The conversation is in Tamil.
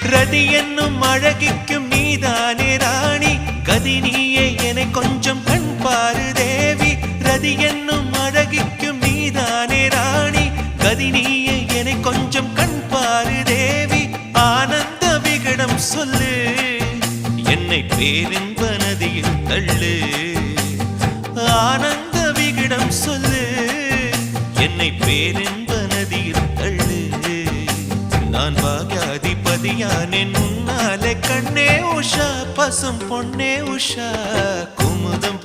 ரதி என்னும் அழகிக்கும் நீதானே ராணி கதி நீயே என்னை கொஞ்சம் கண் பாரு தேவி ரதி என்னும் அழகிக்கும் நீதானே ராணி கதி நீயே என்னை கொஞ்சம் கண் பாரு தேவி ஆனந்த விகடம் சொல்லு என்னை பேரின்ப நதியில் தள்ளு ஆனந்த விகடம் சொல்லு என்னை பேரின்ப நதியில் தள்ளு நான் பாக்யாதிபதியானேன் முன்னாலே கண்ணே உஷா பசும் பொன்னே உஷா குமுதம்